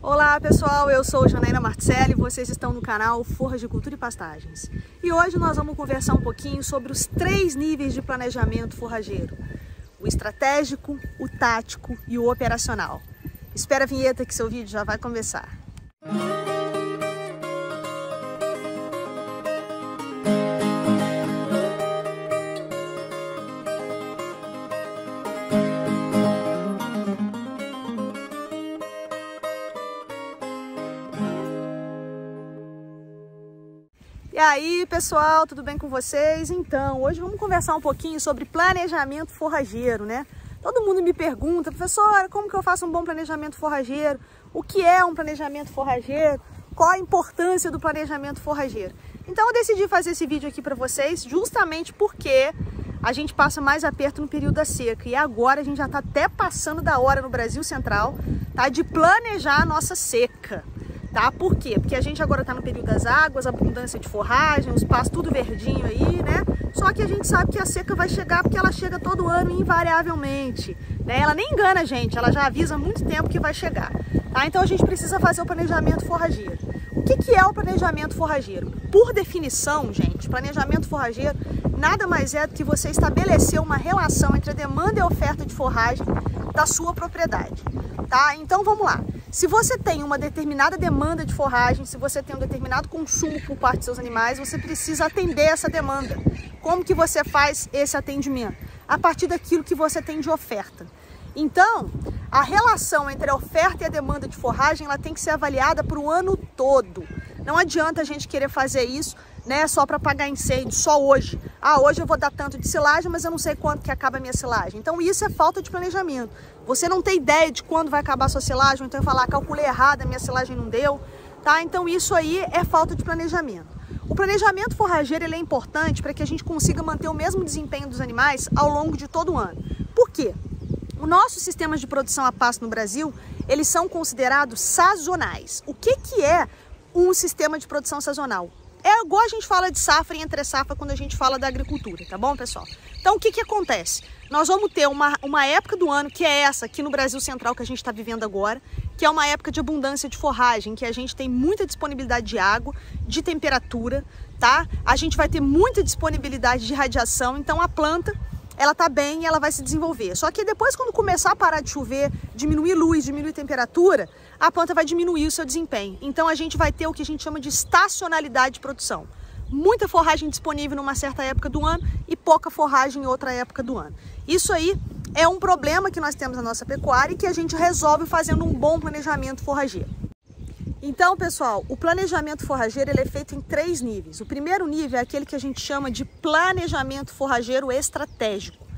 Olá pessoal, eu sou Janaína Marcelli e vocês estão no canal Forragicultura e Pastagens. E hoje nós vamos conversar um pouquinho sobre os 3 níveis de planejamento forrageiro: o estratégico, o tático e o operacional. Espera a vinheta que seu vídeo já vai começar. E aí pessoal, tudo bem com vocês? Então, hoje vamos conversar um pouquinho sobre planejamento forrageiro, né? Todo mundo me pergunta, professora, como que eu faço um bom planejamento forrageiro? O que é um planejamento forrageiro? Qual a importância do planejamento forrageiro? Então eu decidi fazer esse vídeo aqui para vocês justamente porque a gente passa mais aperto no período da seca e agora a gente já está até passando da hora no Brasil Central, tá? De planejar a nossa seca. Tá? Por quê? Porque a gente agora está no período das águas, abundância de forragem, os pastos tudo verdinho aí, né? Só que a gente sabe que a seca vai chegar porque ela chega todo ano invariavelmente, né? Ela nem engana a gente, ela já avisa há muito tempo que vai chegar, tá? Então a gente precisa fazer o planejamento forrageiro. O que é o planejamento forrageiro? Por definição, gente, planejamento forrageiro nada mais é do que você estabelecer uma relação entre a demanda e a oferta de forragem da sua propriedade, tá? Então vamos lá. Se você tem uma determinada demanda de forragem, se você tem um determinado consumo por parte dos seus animais, você precisa atender essa demanda. Como que você faz esse atendimento? A partir daquilo que você tem de oferta. Então, a relação entre a oferta e a demanda de forragem, ela tem que ser avaliada para o ano todo. Não adianta a gente querer fazer isso, né, só para apagar incêndio, só hoje. Ah, hoje eu vou dar tanto de silagem, mas eu não sei quando que acaba a minha silagem. Então isso é falta de planejamento. Você não tem ideia de quando vai acabar a sua silagem, então falar, calculei errado, a minha silagem não deu, tá? Então isso aí é falta de planejamento. O planejamento forrageiro ele é importante para que a gente consiga manter o mesmo desempenho dos animais ao longo de todo o ano. Por quê? Os nossos sistemas de produção a pasto no Brasil, eles são considerados sazonais. O que é um sistema de produção sazonal? É igual a gente fala de safra e entre safra quando a gente fala da agricultura, tá bom, pessoal? Então, o que acontece? Nós vamos ter uma época do ano, que é essa aqui no Brasil Central que a gente está vivendo agora, que é uma época de abundância de forragem, que a gente tem muita disponibilidade de água, de temperatura, tá? A gente vai ter muita disponibilidade de radiação, então a planta, ela tá bem e ela vai se desenvolver. Só que depois, quando começar a parar de chover, diminuir luz, diminuir temperatura, a planta vai diminuir o seu desempenho. Então a gente vai ter o que a gente chama de estacionalidade de produção. Muita forragem disponível numa certa época do ano e pouca forragem em outra época do ano. Isso aí é um problema que nós temos na nossa pecuária e que a gente resolve fazendo um bom planejamento forrageiro. Então, pessoal, o planejamento forrageiro ele é feito em 3 níveis. O primeiro nível é aquele que a gente chama de planejamento forrageiro estratégico.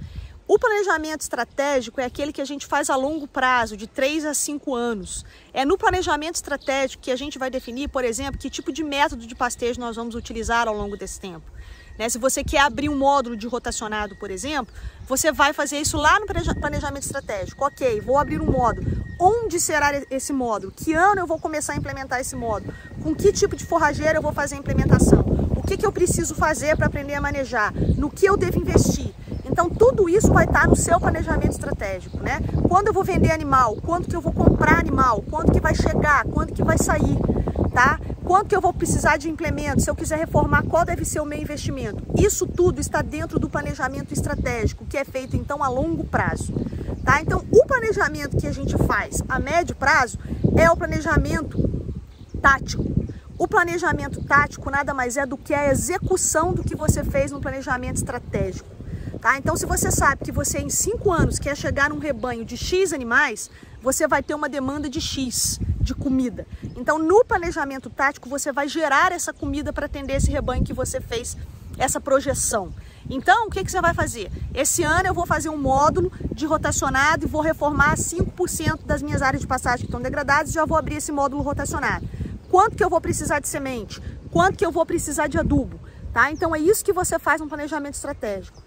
O planejamento estratégico é aquele que a gente faz a longo prazo, de 3 a 5 anos. É no planejamento estratégico que a gente vai definir, por exemplo, que tipo de método de pastejo nós vamos utilizar ao longo desse tempo. Né? Se você quer abrir um módulo de rotacionado, por exemplo, você vai fazer isso lá no planejamento estratégico. Ok, vou abrir um módulo. Onde será esse módulo? Que ano eu vou começar a implementar esse módulo? Com que tipo de forrageira eu vou fazer a implementação? O que eu preciso fazer para aprender a manejar? No que eu devo investir? Então tudo isso vai estar no seu planejamento estratégico, né? Quando eu vou vender animal, quanto que eu vou comprar animal, quanto que vai chegar, quanto que vai sair, tá? Quanto que eu vou precisar de implemento, se eu quiser reformar, qual deve ser o meu investimento. Isso tudo está dentro do planejamento estratégico, que é feito então a longo prazo, tá? Então o planejamento que a gente faz a médio prazo é o planejamento tático. O planejamento tático nada mais é do que a execução do que você fez no planejamento estratégico. Tá? Então, se você sabe que você em 5 anos quer chegar num rebanho de X animais, você vai ter uma demanda de X de comida. Então, no planejamento tático, você vai gerar essa comida para atender esse rebanho que você fez essa projeção. Então, o que você vai fazer? Esse ano eu vou fazer um módulo de rotacionado e vou reformar 5% das minhas áreas de pastagem que estão degradadas e já vou abrir esse módulo rotacionado. Quanto que eu vou precisar de semente? Quanto que eu vou precisar de adubo? Tá? Então é isso que você faz no planejamento estratégico,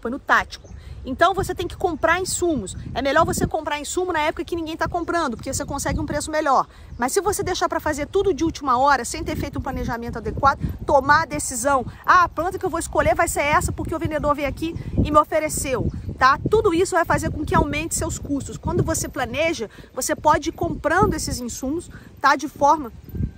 no tático. Então você tem que comprar insumos. É melhor você comprar insumo na época que ninguém está comprando, porque você consegue um preço melhor. Mas se você deixar para fazer tudo de última hora, sem ter feito um planejamento adequado, tomar a decisão, a planta que eu vou escolher vai ser essa porque o vendedor veio aqui e me ofereceu. tá? Tudo isso vai fazer com que aumente seus custos. Quando você planeja, você pode ir comprando esses insumos, tá? De forma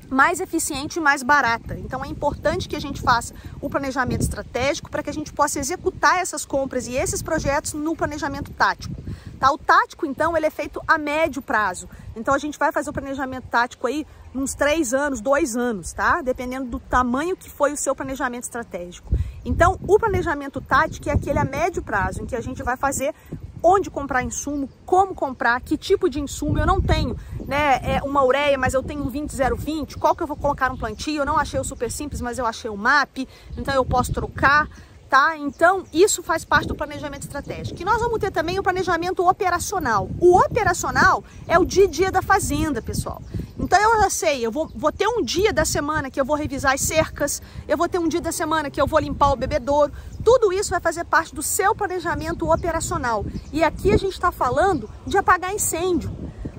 mais eficiente e mais barata. Então é importante que a gente faça o planejamento estratégico para que a gente possa executar essas compras e esses projetos no planejamento tático. Tá? O tático, então, ele é feito a médio prazo. Então a gente vai fazer o planejamento tático aí uns 3 anos, 2 anos, tá? Dependendo do tamanho que foi o seu planejamento estratégico. Então o planejamento tático é aquele a médio prazo, em que a gente vai fazer onde comprar insumo, como comprar, que tipo de insumo. Eu não tenho, né, uma ureia, mas eu tenho um 20020, qual que eu vou colocar no plantio? Eu não achei o Super Simples, mas eu achei o MAP, então eu posso trocar, tá? Então isso faz parte do planejamento estratégico. E nós vamos ter também o planejamento operacional. O operacional é o dia a dia da fazenda, pessoal. Então eu já sei, eu vou ter um dia da semana que eu vou revisar as cercas, eu vou ter um dia da semana que eu vou limpar o bebedouro. Tudo isso vai fazer parte do seu planejamento operacional. E aqui a gente está falando de apagar incêndio,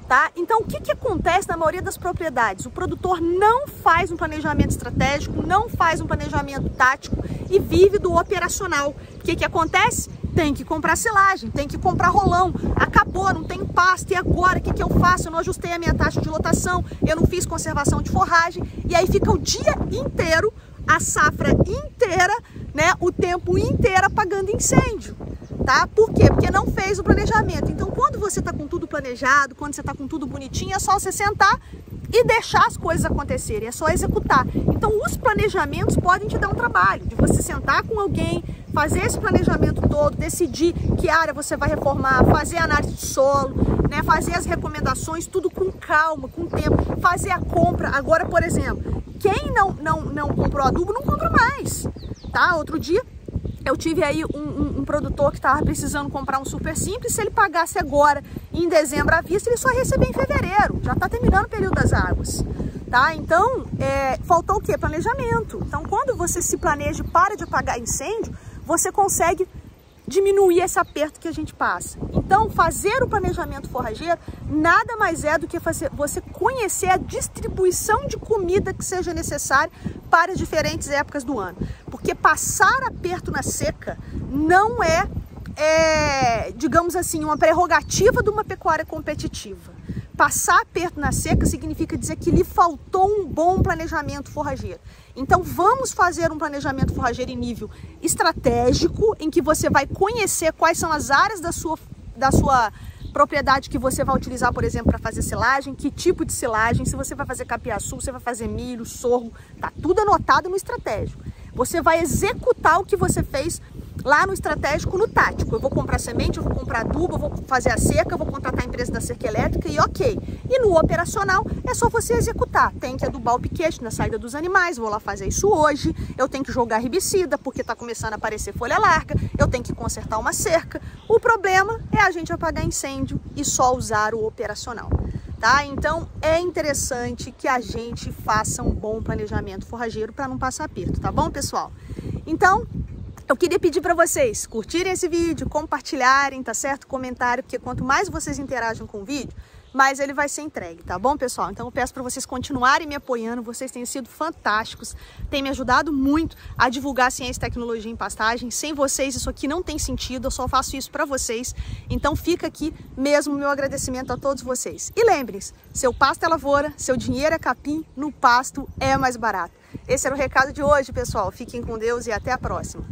tá? Então o que acontece na maioria das propriedades? O produtor não faz um planejamento estratégico, não faz um planejamento tático e vive do operacional. O que acontece? Tem que comprar silagem, tem que comprar rolão, acabou, não tem pasto, e agora o que eu faço? Eu não ajustei a minha taxa de lotação, eu não fiz conservação de forragem, e aí fica o dia inteiro, a safra inteira, né, o tempo inteiro apagando incêndio, tá? Por quê? Porque não fez o planejamento. Então quando você tá com tudo planejado, quando você tá com tudo bonitinho, é só você sentar e deixar as coisas acontecerem, é só executar. Então os planejamentos podem te dar um trabalho, de você sentar com alguém, fazer esse planejamento todo, decidir que área você vai reformar, fazer análise de solo, né, fazer as recomendações, tudo com calma, com tempo, fazer a compra. Agora, por exemplo, quem não comprou adubo, não compra mais, tá? Outro dia eu tive aí um produtor que estava precisando comprar um Super Simples. Se ele pagasse agora, em dezembro à vista, ele só ia receber em fevereiro. Já está terminando o período das águas, tá? Então, faltou o quê? Planejamento. Então, quando você se planeja e para de apagar incêndio, você consegue diminuir esse aperto que a gente passa. Então, fazer o planejamento forrageiro nada mais é do que você conhecer a distribuição de comida que seja necessária para as diferentes épocas do ano. Porque passar aperto na seca não digamos assim, uma prerrogativa de uma pecuária competitiva. Passar aperto na seca significa dizer que lhe faltou um bom planejamento forrageiro. Então vamos fazer um planejamento forrageiro em nível estratégico, em que você vai conhecer quais são as áreas da sua propriedade que você vai utilizar, por exemplo, para fazer silagem, que tipo de silagem, se você vai fazer capiaçu, se você vai fazer milho, sorgo, tá tudo anotado no estratégico. Você vai executar o que você fez lá no estratégico, no tático. Eu vou comprar semente, eu vou comprar adubo, eu vou fazer a cerca, eu vou contratar a empresa da cerca elétrica e ok. E no operacional é só você executar. Tem que adubar o piquete na saída dos animais, vou lá fazer isso hoje. Eu tenho que jogar herbicida porque está começando a aparecer folha larga. Eu tenho que consertar uma cerca. O problema é a gente apagar incêndio e só usar o operacional. Tá? Então é interessante que a gente faça um bom planejamento forrageiro para não passar aperto, tá bom, pessoal? Então, eu queria pedir para vocês curtirem esse vídeo, compartilharem, tá certo? Comentário, porque quanto mais vocês interagem com o vídeo, mais ele vai ser entregue, tá bom, pessoal? Então eu peço para vocês continuarem me apoiando, vocês têm sido fantásticos, têm me ajudado muito a divulgar ciência e tecnologia em pastagem. Sem vocês isso aqui não tem sentido, eu só faço isso para vocês. Então fica aqui mesmo o meu agradecimento a todos vocês. E lembrem-se, seu pasto é lavoura, seu dinheiro é capim, no pasto é mais barato. Esse era o recado de hoje, pessoal. Fiquem com Deus e até a próxima.